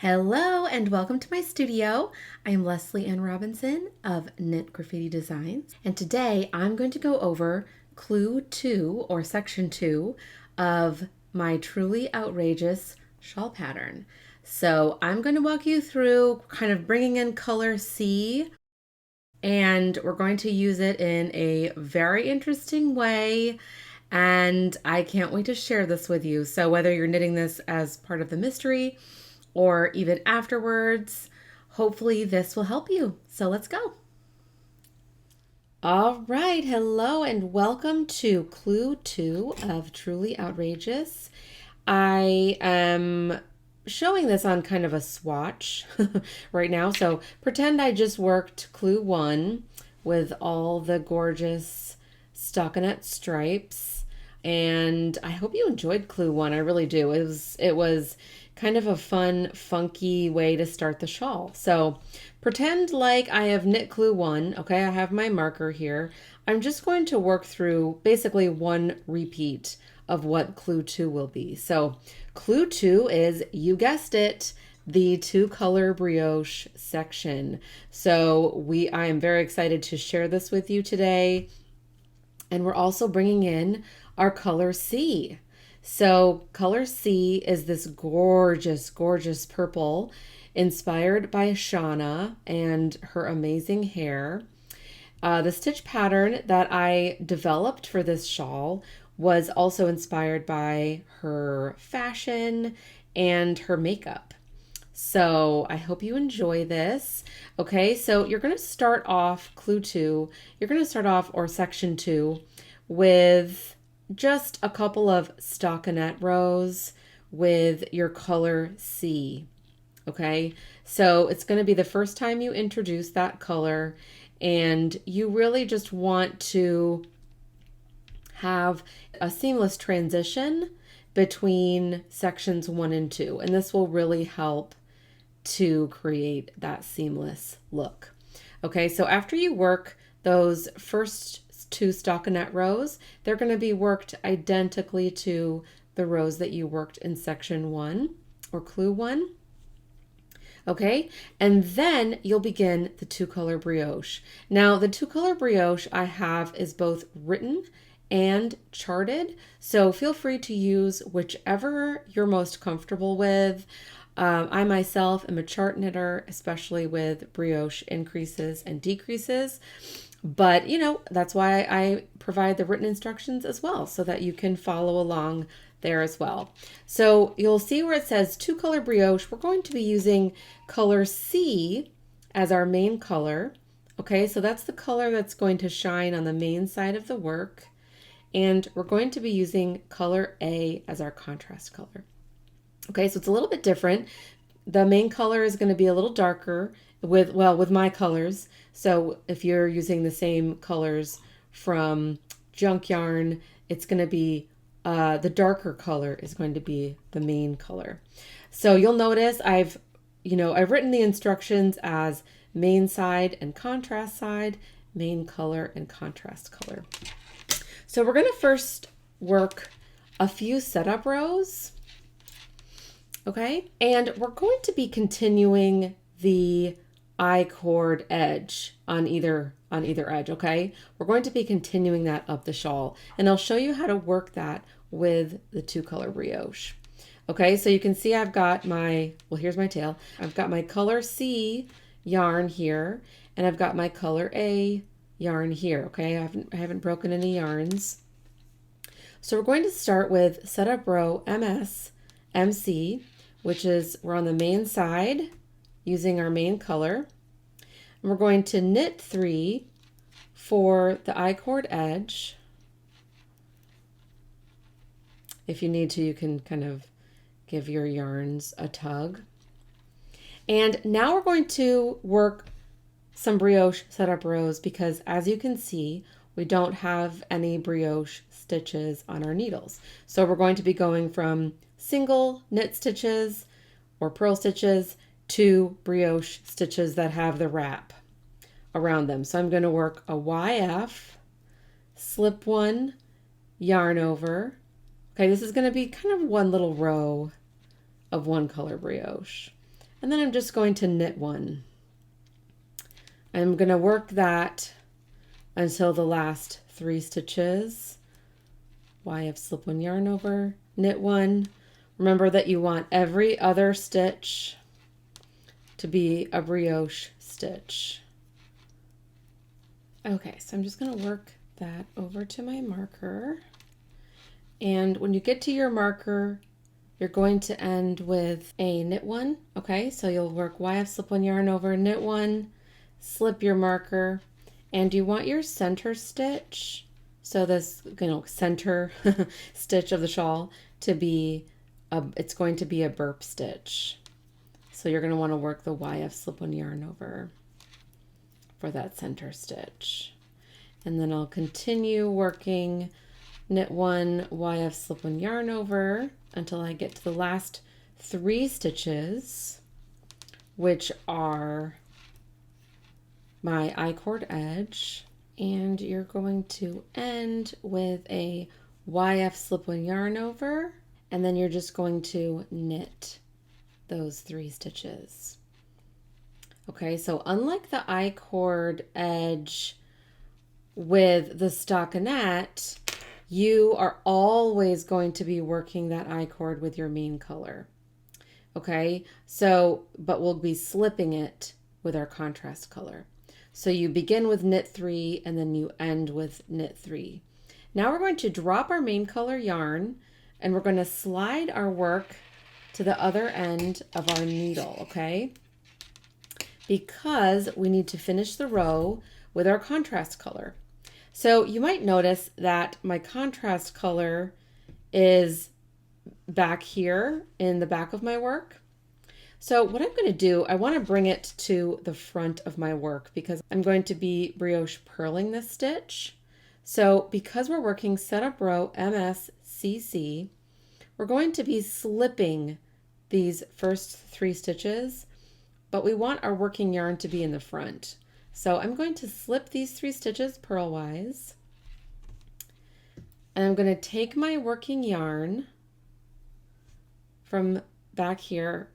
Hello and welcome to my studio. I'm Lesley Robinson of Knit Graffiti Designs, and today I'm going to go over Clue 2 or Section 2 of my truly outrageous shawl pattern. So I'm going to walk you through kind of bringing in color C, and we're going to use it in a very interesting way. And I can't wait to share this with you. So whether you're knitting this as part of the mystery or even afterwards, hopefully this will help you. So let's go. All right, hello and welcome to Clue 2 of Truly Outrageous. I am showing this on kind of a swatch right now. So pretend I just worked Clue 1 with all the gorgeous stockinette stripes. And I hope you enjoyed Clue 1. I really do. It was kind of a fun, funky way to start the shawl. So pretend like I have knit Clue 1. Okay, I have my marker here. I'm just going to work through basically one repeat of what Clue 2 will be. So Clue 2 is, you guessed it, the 2-color brioche section. So I am very excited to share this with you today. And we're also bringing in our color C. So color C is this gorgeous, gorgeous purple inspired by Shauna and her amazing hair. The stitch pattern that I developed for this shawl was also inspired by her fashion and her makeup. So I hope you enjoy this. Okay, so you're going to start off Clue 2. You're going to start off, or Section 2, with just a couple of stockinette rows with your color C. Okay, so it's going to be the first time you introduce that color, and you really just want to have a seamless transition between sections 1 and 2, and this will really help to create that seamless look. Okay, so after you work those first 2 stockinette rows, they're going to be worked identically to the rows that you worked in section 1 or Clue 1. Okay, and then you'll begin the 2-color brioche. Now, the 2-color brioche I have is both written and charted, so feel free to use whichever you're most comfortable with. I myself am a chart knitter, especially with brioche increases and decreases. But, that's why I provide the written instructions as well, so that you can follow along there as well. So you'll see where it says 2-color brioche, we're going to be using color C as our main color. Okay, so that's the color that's going to shine on the main side of the work. And we're going to be using color A as our contrast color. Okay, so it's a little bit different. The main color is going to be a little darker with my colors. So if you're using the same colors from junk yarn, it's going to be the darker color is going to be the main color. So you'll notice I've written the instructions as main side and contrast side, main color and contrast color. So we're going to first work a few setup rows. Okay, and we're going to be continuing the I-cord edge on either edge. Okay, we're going to be continuing that up the shawl, and I'll show you how to work that with the 2-color brioche. Okay, so you can see I've got here's my tail. I've got my color C yarn here, and I've got my color A yarn here. Okay, I haven't broken any yarns. So we're going to start with setup row MS, MC, which is we're on the main side using our main color. And we're going to knit 3 for the I-cord edge. If you need to, you can kind of give your yarns a tug. And now we're going to work some brioche setup rows because, as you can see, we don't have any brioche stitches on our needles. So we're going to be going from single knit stitches or purl stitches to brioche stitches that have the wrap around them. So I'm going to work a YF, slip 1, yarn over. Okay, this is going to be kind of one little row of 1-color brioche. And then I'm just going to knit one. I'm going to work that until the last 3 stitches. YF slip one yarn over, knit one. Remember that you want every other stitch to be a brioche stitch. Okay, so I'm just going to work that over to my marker. And when you get to your marker, you're going to end with a knit one. Okay, so you'll work YF slip one yarn over, knit one, slip your marker, and you want your center stitch, so this center stitch of the shawl, to be it's going to be a burp stitch. So you're going to want to work the YF slip one yarn over for that center stitch. And then I'll continue working knit one, YF slip one yarn over until I get to the last 3 stitches, which are my I-cord edge. And you're going to end with a YF slip one yarn over, and then you're just going to knit those 3 stitches. Okay, so unlike the I-cord edge with the stockinette, you are always going to be working that I-cord with your main color. Okay, so, but we'll be slipping it with our contrast color. So you begin with knit 3 and then you end with knit 3. Now we're going to drop our main color yarn and we're going to slide our work to the other end of our needle, okay? Because we need to finish the row with our contrast color. So you might notice that my contrast color is back here in the back of my work. So what I'm going to do, I want to bring it to the front of my work because I'm going to be brioche purling this stitch. So because we're working setup row MSCC, we're going to be slipping these first 3 stitches, but we want our working yarn to be in the front. So I'm going to slip these 3 stitches purlwise, and I'm going to take my working yarn from back here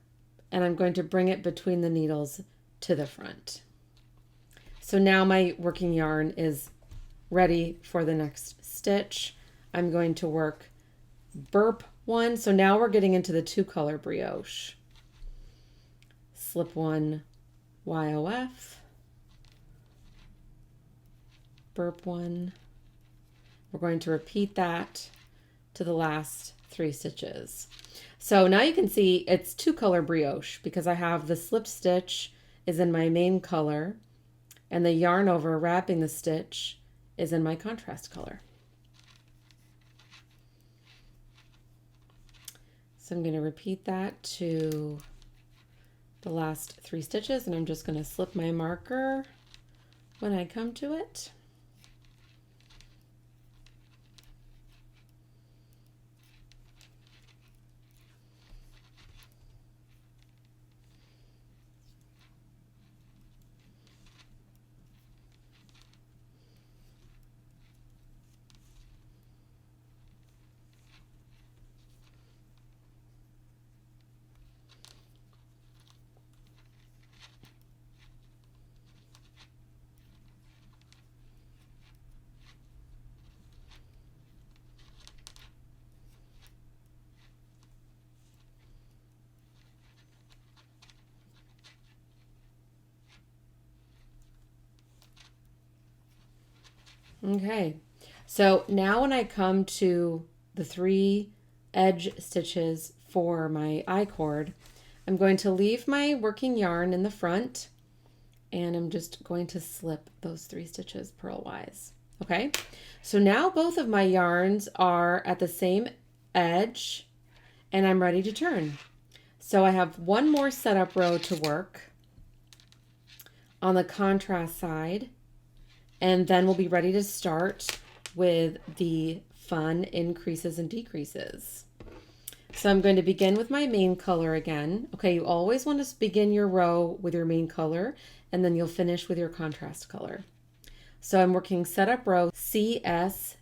and I'm going to bring it between the needles to the front. So now my working yarn is ready for the next stitch. I'm going to work burp one. So now we're getting into the 2-color brioche. Slip one YOF, burp one. We're going to repeat that to the last 3 stitches. So now you can see it's 2-color brioche because I have the slip stitch is in my main color and the yarn over wrapping the stitch is in my contrast color. So I'm going to repeat that to the last 3 stitches, and I'm just going to slip my marker when I come to it. Okay, so now when I come to the 3 edge stitches for my I-cord, I'm going to leave my working yarn in the front and I'm just going to slip those 3 stitches purlwise. Okay, so now both of my yarns are at the same edge and I'm ready to turn. So I have one more setup row to work on the contrast side, and then we'll be ready to start with the fun increases and decreases. So I'm going to begin with my main color again. Okay, you always want to begin your row with your main color and then you'll finish with your contrast color. So I'm working setup row CSMC.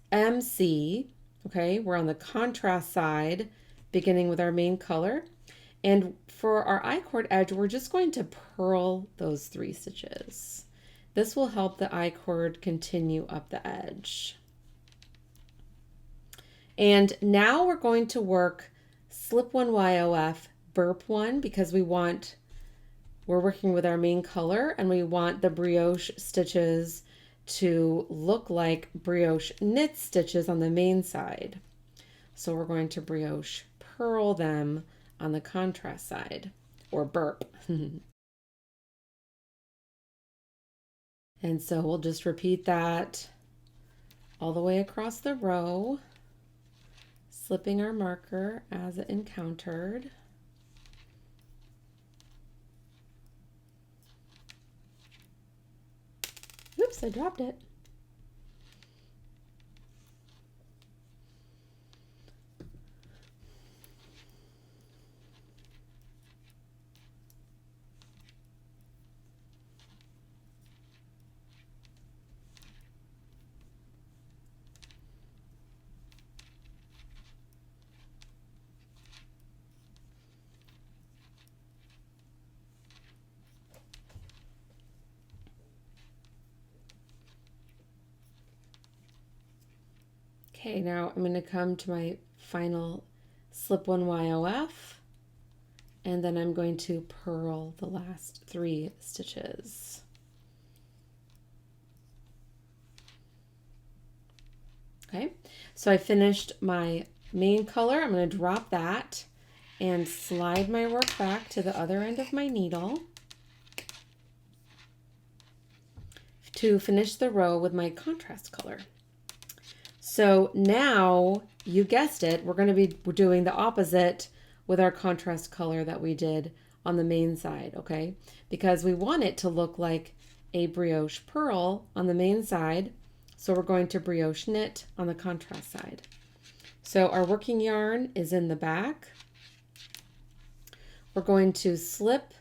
Okay, we're on the contrast side beginning with our main color. And for our I-cord edge, we're just going to purl those 3 stitches. This will help the I-cord continue up the edge. And now we're going to work slip 1 YOF, burp 1, because we're working with our main color and we want the brioche stitches to look like brioche knit stitches on the main side. So we're going to brioche purl them on the contrast side, or burp. And so we'll just repeat that all the way across the row, slipping our marker as it encountered. Oops, I dropped it. Okay, now I'm going to come to my final slip 1 YOF, and then I'm going to purl the last 3 stitches. Okay, so I finished my main color. I'm going to drop that and slide my work back to the other end of my needle to finish the row with my contrast color. So now, you guessed it, we're going to be doing the opposite with our contrast color that we did on the main side, okay? Because we want it to look like a brioche purl on the main side, so we're going to brioche knit on the contrast side. So our working yarn is in the back. We're going to slip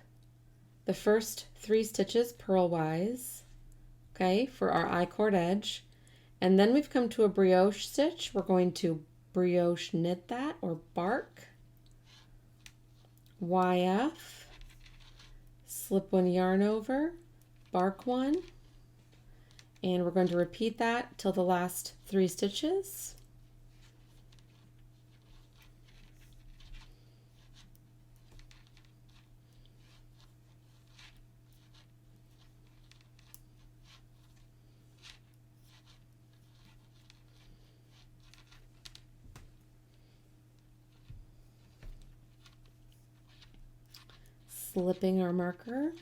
the first 3 stitches purlwise, okay, for our I-cord edge. And then we've come to a brioche stitch. We're going to brioche knit that, or bark, YF, slip 1 yarn over, bark 1, and we're going to repeat that till the last 3 stitches. Slipping our marker.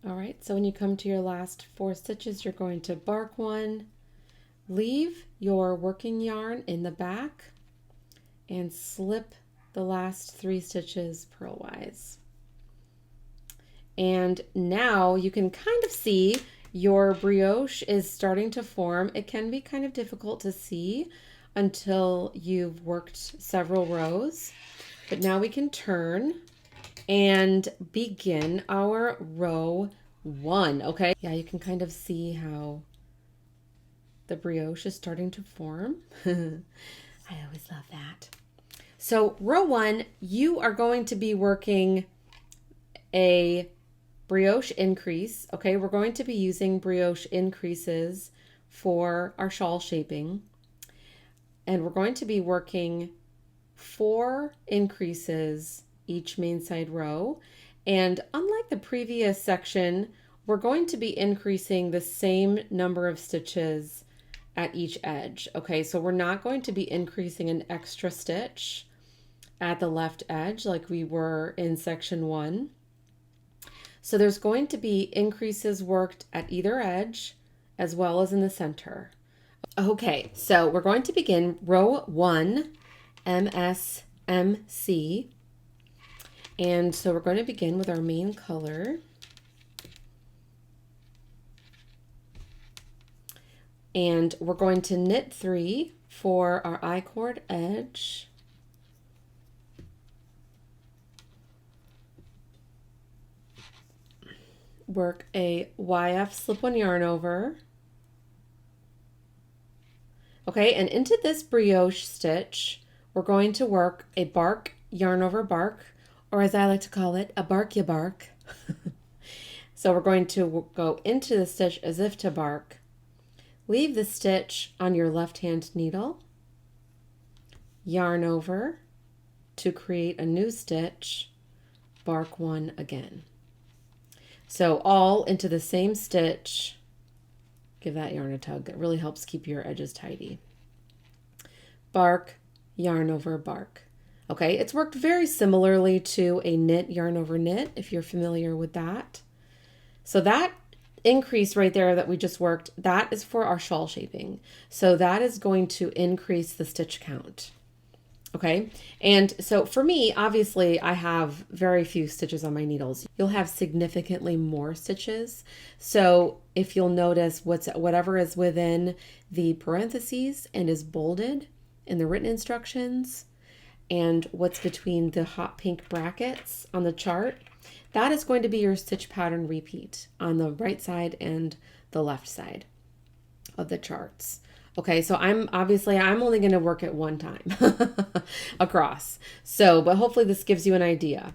All right, so when you come to your last 4 stitches, you're going to bark 1, leave your working yarn in the back, and slip the last 3 stitches purlwise. And now you can kind of see your brioche is starting to form. It can be kind of difficult to see until you've worked several rows, but now we can turn and begin our row 1, okay? Yeah, you can kind of see how the brioche is starting to form. I always love that. So row 1, you are going to be working a brioche increase, okay? We're going to be using brioche increases for our shawl shaping, and we're going to be working 4 increases each main side row. And unlike the previous section, we're going to be increasing the same number of stitches at each edge. Okay, so we're not going to be increasing an extra stitch at the left edge like we were in section 1. So there's going to be increases worked at either edge as well as in the center. Okay, so we're going to begin row 1, MS MC. And so we're going to begin with our main color. And we're going to knit 3 for our I-cord edge. Work a YF slip-one yarn over. Okay, and into this brioche stitch, we're going to work a bark yarn over bark, or as I like to call it, a bark-ya-bark. So we're going to go into the stitch as if to bark. Leave the stitch on your left-hand needle, yarn over to create a new stitch, bark 1 again. So all into the same stitch. Give that yarn a tug. It really helps keep your edges tidy. Bark, yarn over bark. Okay, it's worked very similarly to a knit yarn over knit, if you're familiar with that. So that increase right there that we just worked, that is for our shawl shaping. So that is going to increase the stitch count. Okay, and so for me, obviously, I have very few stitches on my needles. You'll have significantly more stitches. So if you'll notice whatever is within the parentheses and is bolded in the written instructions, and what's between the hot pink brackets on the chart, that is going to be your stitch pattern repeat on the right side and the left side of the charts. Okay, so I'm only going to work it one time across. So, but hopefully this gives you an idea.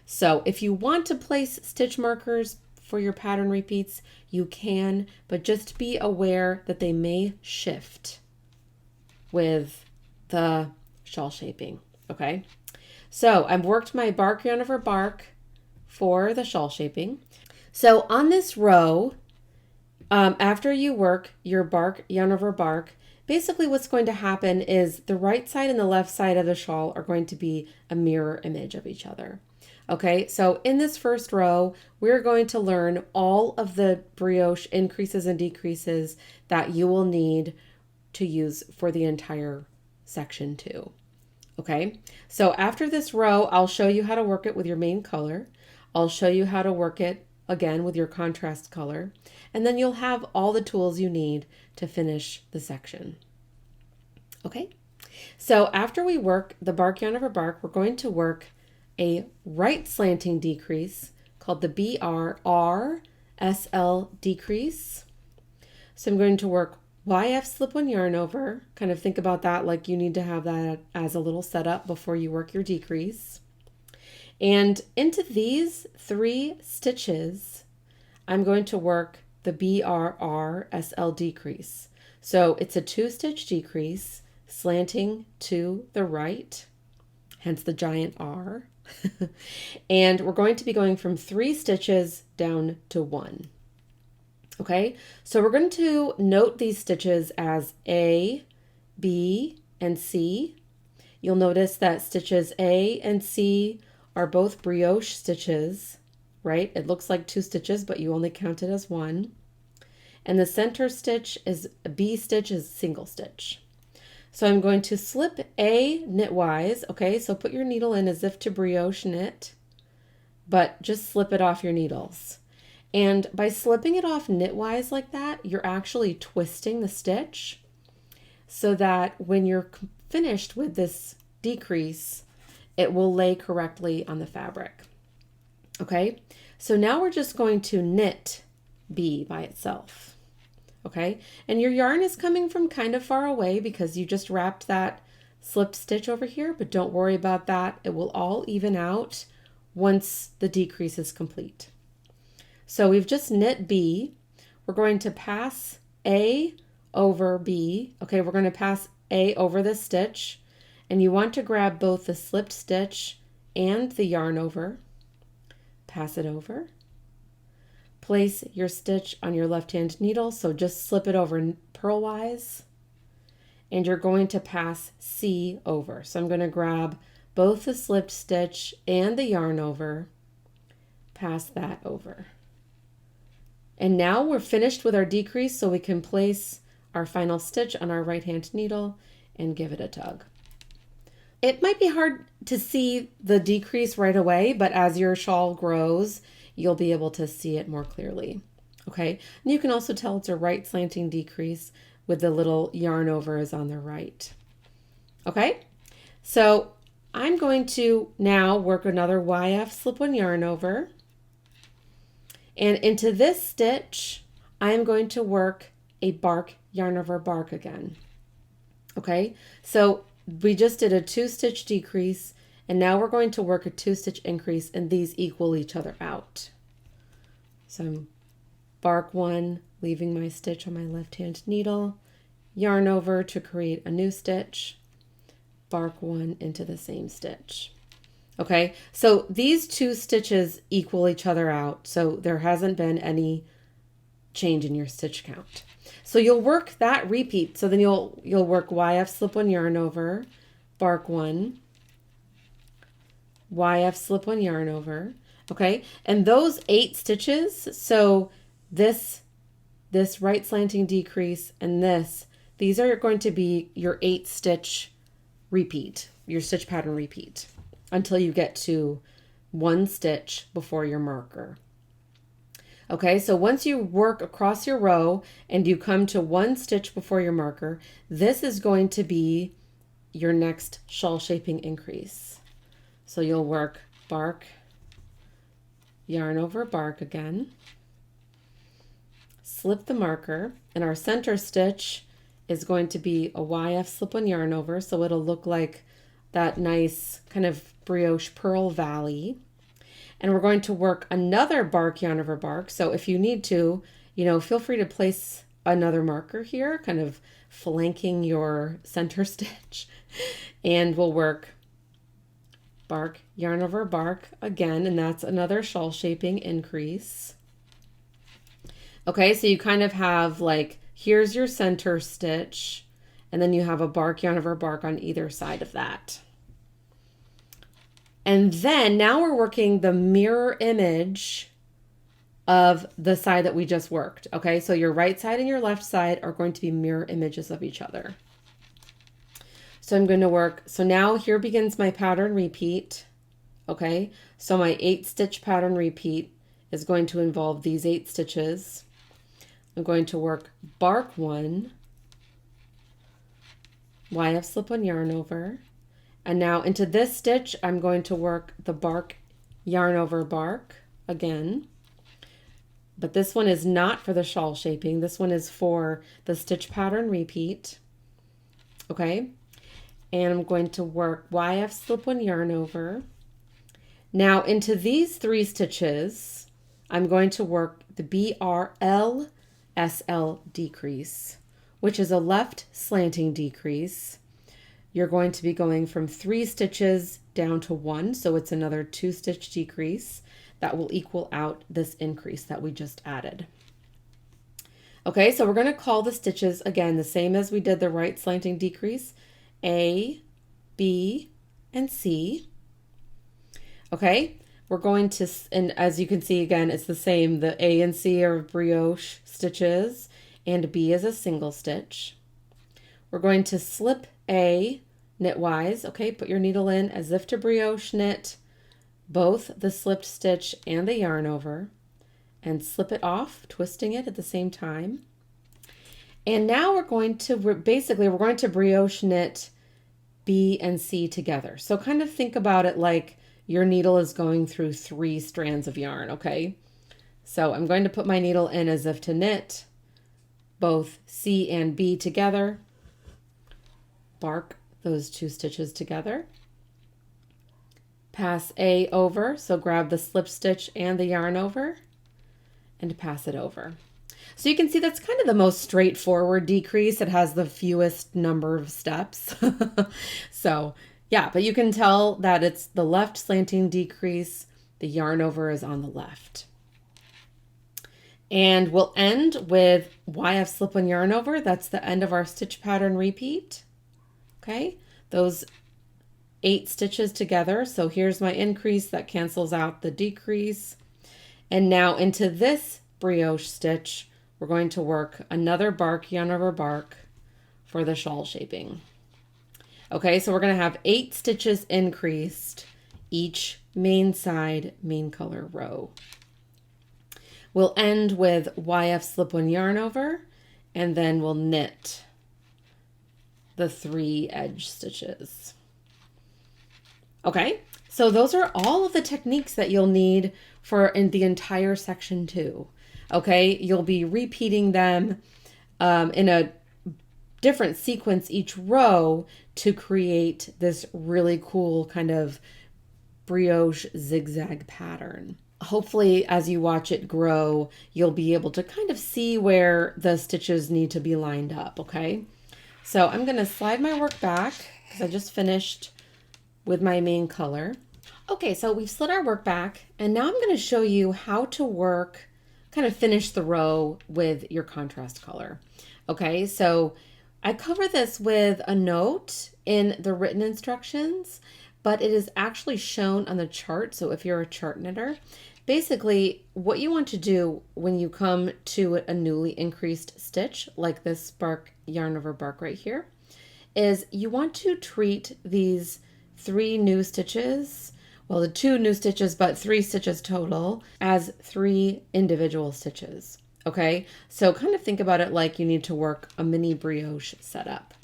So if you want to place stitch markers for your pattern repeats, you can, but just be aware that they may shift with the shawl shaping. Okay, so I've worked my bark yarn over bark for the shawl shaping. So on this row, after you work your bark yarn over bark, basically what's going to happen is the right side and the left side of the shawl are going to be a mirror image of each other. Okay, so in this first row, we're going to learn all of the brioche increases and decreases that you will need to use for the entire section 2. Okay, so after this row, I'll show you how to work it with your main color. I'll show you how to work it again with your contrast color, and then you'll have all the tools you need to finish the section. Okay, so after we work the bark yarn over bark, we're going to work a right slanting decrease called the BRRSL decrease. So I'm going to work YF slip-one yarn over, kind of think about that like you need to have that as a little setup before you work your decrease. And into these 3 stitches, I'm going to work the BRRSL decrease. So it's a 2-stitch decrease, slanting to the right, hence the giant R. And we're going to be going from 3 stitches down to 1. Okay, so we're going to note these stitches as A, B, and C. You'll notice that stitches A and C are both brioche stitches, right? It looks like 2 stitches, but you only count it as 1. And the center stitch is a B stitch is single stitch. So I'm going to slip A knitwise. Okay, so put your needle in as if to brioche knit, but just slip it off your needles. And by slipping it off knitwise like that, you're actually twisting the stitch so that when you're finished with this decrease, it will lay correctly on the fabric. Okay, so now we're just going to knit B by itself. Okay, and your yarn is coming from kind of far away because you just wrapped that slipped stitch over here, but don't worry about that. It will all even out once the decrease is complete. So we've just knit B. We're going to pass A over B. Okay, we're going to pass A over this stitch, and you want to grab both the slipped stitch and the yarn over. Pass it over. Place your stitch on your left-hand needle, so just slip it over purlwise, and you're going to pass C over. So I'm going to grab both the slipped stitch and the yarn over, pass that over. And now we're finished with our decrease, so we can place our final stitch on our right-hand needle and give it a tug. it might be hard to see the decrease right away, but as your shawl grows, you'll be able to see it more clearly. Okay, and you can also tell it's a right slanting decrease with the little yarn over is on the right. Okay, so I'm going to now work another YF slip-one yarn over, and into this stitch I'm going to work a bark yarn over bark again. Okay, so we just did a 2-stitch decrease, and now we're going to work a 2-stitch increase, and these equal each other out. So I'm bark 1, leaving my stitch on my left hand needle, yarn over to create a new stitch, bark 1 into the same stitch. Okay, so these 2 stitches equal each other out, so there hasn't been any change in your stitch count. So you'll work that repeat. So then you'll work YF slip-one yarn over, bark 1, YF slip-one yarn over. Okay, and those 8 stitches, so this right slanting decrease and these are going to be your 8-stitch repeat, your stitch pattern repeat, until you get to 1 stitch before your marker. Okay, so once you work across your row and you come to 1 stitch before your marker, this is going to be your next shawl shaping increase. So you'll work bark, yarn over bark again, slip the marker, and our center stitch is going to be a YF slip-one yarn over, so it'll look like that nice kind of brioche pearl valley. And we're going to work another bark yarn over bark. So if you need to, feel free to place another marker here, kind of flanking your center stitch. And we'll work bark yarn over bark again, and that's another shawl shaping increase. Okay, so you kind of have like, here's your center stitch, and then you have a bark yarn over bark on either side of that. And then now we're working the mirror image of the side that we just worked. Okay, so your right side and your left side are going to be mirror images of each other. So I'm going to work, so now here begins my pattern repeat. Okay, so my 8-stitch pattern repeat is going to involve these 8 stitches. I'm going to work bark 1, YF slip-one yarn over, and now into this stitch I'm going to work the bark yarn over bark again, but this one is not for the shawl shaping. This one is for the stitch pattern repeat. Okay, and I'm going to work YF slip-one yarn over. Now into these 3 stitches I'm going to work the BRL SL decrease, which is a left slanting decrease. You're going to be going from 3 stitches down to 1, so it's another 2-stitch decrease that will equal out this increase that we just added. Okay, so we're going to call the stitches again the same as we did the right slanting decrease, A, B, and C. Okay, we're going to, and as you can see again, it's the same. The A and C are brioche stitches, and B is a single stitch. We're going to slip A knitwise. Okay, put your needle in as if to brioche knit both the slipped stitch and the yarn over, and slip it off, twisting it at the same time. And now we're going to, we're going to brioche knit B and C together. So kind of think about it like your needle is going through 3 strands of yarn, okay? So I'm going to put my needle in as if to knit both C and B together, bark those 2 stitches together, pass A over, so grab the slip stitch and the yarn over, and pass it over. So you can see that's kind of the most straightforward decrease. It has the fewest number of steps. So yeah, but you can tell that it's the left slanting decrease, the yarn over is on the left. And we'll end with YF slip-one yarn over. That's the end of our stitch pattern repeat. Okay, those 8 stitches together. So here's my increase that cancels out the decrease. And now into this brioche stitch, we're going to work another bark yarn over bark for the shawl shaping. Okay, so we're going to have 8 stitches increased each main side, main color row. We'll end with YF slip 1 yarn over, and then we'll knit the 3 edge stitches. Okay, so those are all of the techniques that you'll need for in the entire section 2. Okay, you'll be repeating them in a different sequence each row to create this really cool kind of brioche zigzag pattern. Hopefully, as you watch it grow, you'll be able to kind of see where the stitches need to be lined up, okay? So I'm going to slide my work back because I just finished with my main color. Okay, so we've slid our work back, and now I'm going to show you how to work, kind of finish the row with your contrast color. Okay, so I cover this with a note in the written instructions, but it is actually shown on the chart. So if you're a chart knitter, basically what you want to do when you come to a newly increased stitch, like this bark yarn over bark right here, is you want to treat these 3 new stitches, well, the 2 new stitches, but 3 stitches total, as 3 individual stitches. Okay, so kind of think about it like you need to work a mini brioche setup.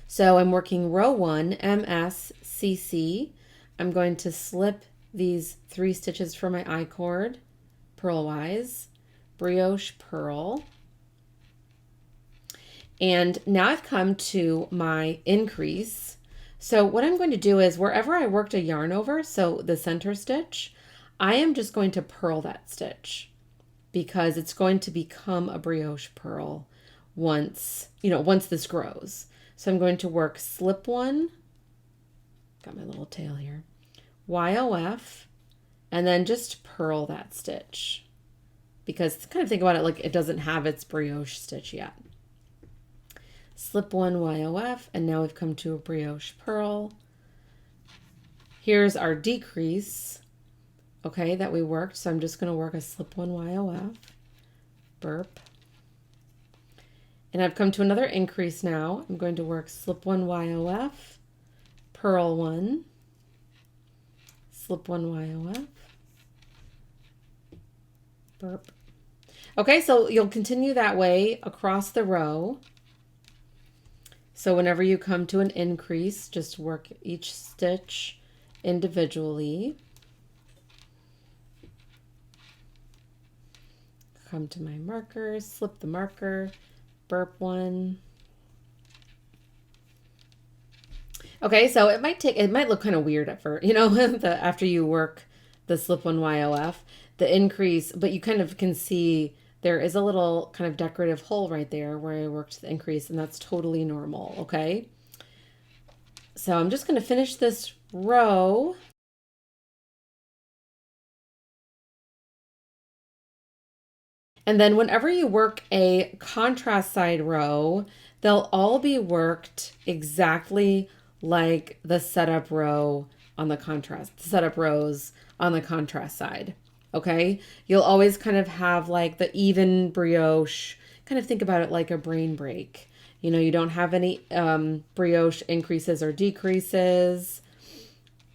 So I'm working row 1, MSCC. I'm going to slip these 3 stitches for my I-cord, purlwise, brioche purl. And now I've come to my increase. So what I'm going to do is wherever I worked a yarn over, so the center stitch, I am just going to purl that stitch, because it's going to become a brioche purl once this grows. So I'm going to work slip 1, got my little tail here, YOF, and then just purl that stitch, because kind of think about it like it doesn't have its brioche stitch yet. Slip 1 YOF, and now we've come to a brioche purl. Here's our decrease, okay, that we worked. So I'm just going to work a slip 1 YOF, burp. And I've come to another increase now. I'm going to work slip 1 YOF, purl 1, slip 1 YOF, burp. Okay, so you'll continue that way across the row. So whenever you come to an increase, just work each stitch individually. Come to my marker, slip the marker, burp 1. Okay, so it might look kind of weird at first, after you work the slip 1 YOF, the increase, but you kind of can see there is a little kind of decorative hole right there where I worked the increase, and that's totally normal, okay? So I'm just going to finish this row. And then whenever you work a contrast side row, they'll all be worked exactly like the setup row on the setup rows on the contrast side. Okay, you'll always kind of have like the even brioche, kind of think about it like a brain break. You don't have any brioche increases or decreases.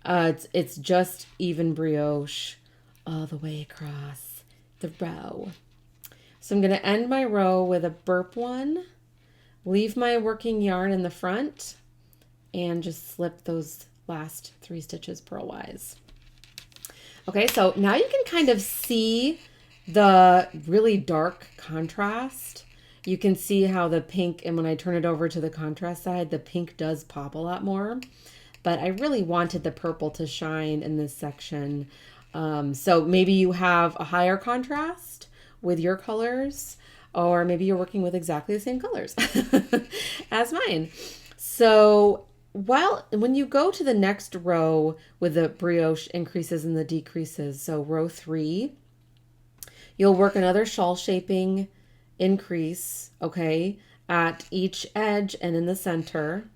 It's just even brioche all the way across the row. So I'm going to end my row with a burp 1, leave my working yarn in the front, and just slip those last 3 stitches purlwise. Okay, so now you can kind of see the really dark contrast. You can see how the pink, and when I turn it over to the contrast side, the pink does pop a lot more. But I really wanted the purple to shine in this section. So maybe you have a higher contrast with your colors, or maybe you're working with exactly the same colors as mine. So when you go to the next row with the brioche increases and the decreases, so row 3, you'll work another shawl shaping increase, okay, at each edge and in the center.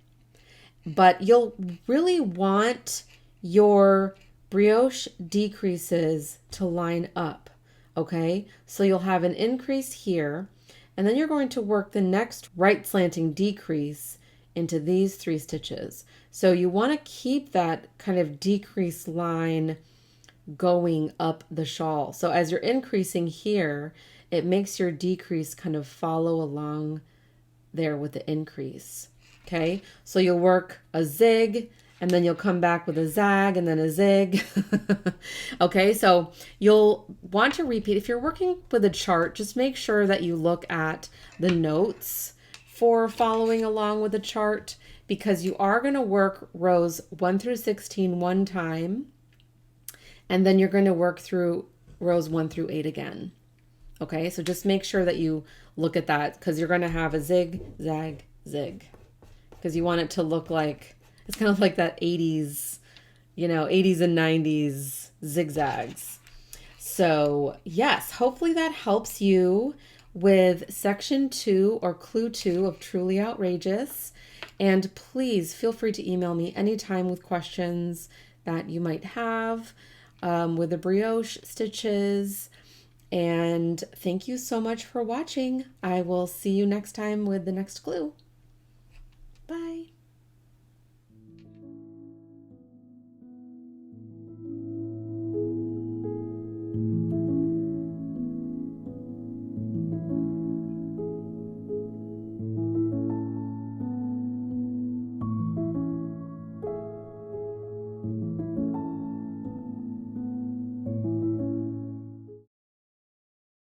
But you'll really want your brioche decreases to line up, okay? So you'll have an increase here, and then you're going to work the next right slanting decrease into these 3 stitches. So you want to keep that kind of decrease line going up the shawl. So as you're increasing here, it makes your decrease kind of follow along there with the increase. Okay, so you'll work a zig and then you'll come back with a zag and then a zig. Okay, so you'll want to repeat. If you're working with a chart, just make sure that you look at the notes for following along with the chart, because you are going to work rows 1 through 16 one time, and then you're going to work through rows 1 through 8 again. Okay, so just make sure that you look at that, because you're going to have a zig, zag, zig, because you want it to look like, it's kind of like that 80s, 80s and 90s zigzags. So yes, hopefully that helps you with section 2 or clue 2 of Truly Outrageous. And please feel free to email me anytime with questions that you might have with the brioche stitches. And thank you so much for watching. I will see you next time with the next clue. Bye.